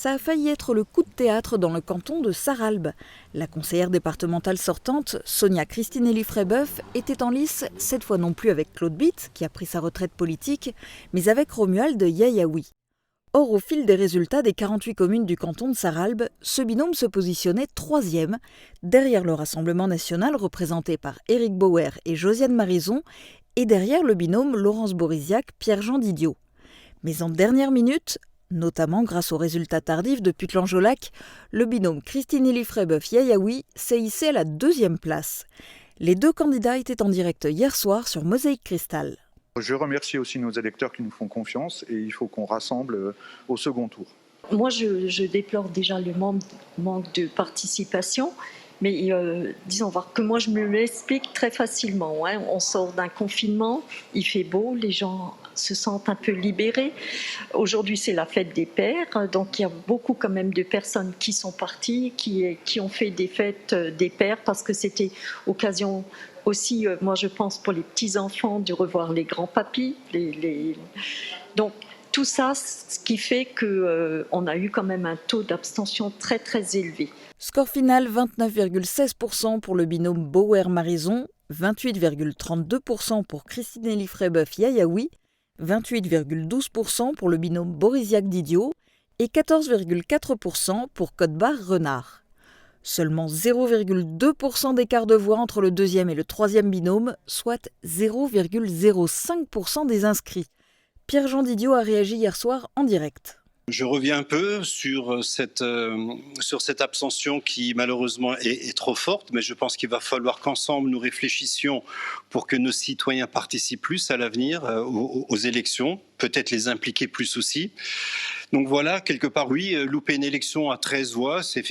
Ça a failli être le coup de théâtre dans le canton de Sarralbe. La conseillère départementale sortante, Sonia Christinelli-Frébeuf, était en lice, cette fois non plus avec Claude Bitt, qui a pris sa retraite politique, mais avec Romuald Yayaoui. Or, au fil des résultats des 48 communes du canton de Sarralbe, ce binôme se positionnait troisième, derrière le Rassemblement national représenté par Éric Bauer et Josiane Marison, et derrière le binôme Laurence Bourisiac-Pierre-Jean Didiot. Mais en dernière minute, notamment grâce aux résultats tardifs de Putelange-au-Lac, le binôme Christinelli-Frébeuf-Yayaoui s'est hissé à la deuxième place. Les deux candidats étaient en direct hier soir sur Mosaïque Cristal. Je remercie aussi nos électeurs qui nous font confiance et il faut qu'on rassemble au second tour. Moi, je déplore déjà le manque de participation, mais disons voir que moi je me l'explique très facilement. Hein. On sort d'un confinement, il fait beau, les gens se sentent un peu libérés. Aujourd'hui, c'est la fête des pères, donc il y a beaucoup quand même de personnes qui sont parties, qui ont fait des fêtes des pères parce que c'était occasion aussi, moi je pense pour les petits-enfants, de revoir les grands-papis. Donc tout ça, ce qui fait qu'on a eu quand même un taux d'abstention très très élevé. Score final 29,16% pour le binôme Bauer-Marison, 28,32% pour Christinelli-Frébeuf-Yayaoui, 28,12% pour le binôme Bourisiac-Didiot et 14,4% pour Codebar-Renard. Seulement 0,2% d'écart de voix entre le deuxième et le troisième binôme, soit 0,05% des inscrits. Pierre-Jean Didiot a réagi hier soir en direct. Je reviens un peu sur cette abstention qui malheureusement est trop forte, mais je pense qu'il va falloir qu'ensemble nous réfléchissions pour que nos citoyens participent plus à l'avenir aux élections, peut-être les impliquer plus aussi. Donc voilà, quelque part, oui, louper une élection à 13 voix, c'est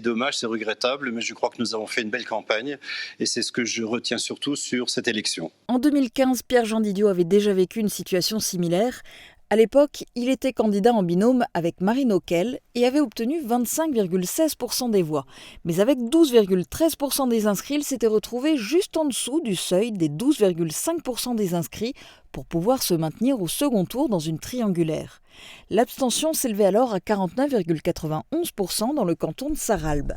dommage, c'est regrettable, mais je crois que nous avons fait une belle campagne et c'est ce que je retiens surtout sur cette élection. En 2015, Pierre-Jean Didiot avait déjà vécu une situation similaire. À l'époque, il était candidat en binôme avec Marine Auquel et avait obtenu 25,16% des voix. Mais avec 12,13% des inscrits, il s'était retrouvé juste en dessous du seuil des 12,5% des inscrits pour pouvoir se maintenir au second tour dans une triangulaire. L'abstention s'élevait alors à 49,91% dans le canton de Sarralbe.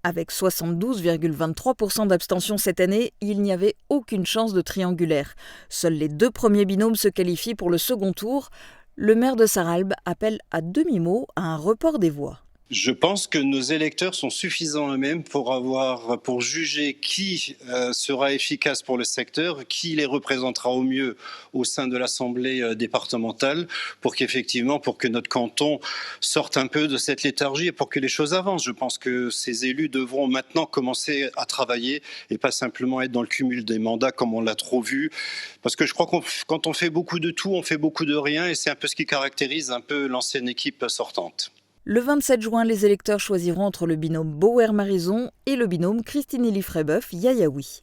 Avec 72,23% d'abstention cette année, il n'y avait aucune chance de triangulaire. Seuls les deux premiers binômes se qualifient pour le second tour. Le maire de Sarralbe appelle à demi-mot à un report des voix. Je pense que nos électeurs sont suffisants eux-mêmes pour juger qui sera efficace pour le secteur, qui les représentera au mieux au sein de l'Assemblée départementale, pour que notre canton sorte un peu de cette léthargie et pour que les choses avancent. Je pense que ces élus devront maintenant commencer à travailler et pas simplement être dans le cumul des mandats comme on l'a trop vu. Parce que je crois que quand on fait beaucoup de tout, on fait beaucoup de rien et c'est un peu ce qui caractérise un peu l'ancienne équipe sortante. Le 27 juin, les électeurs choisiront entre le binôme Bauer-Marison et le binôme Christinelli-Frébeuf-Yayaoui.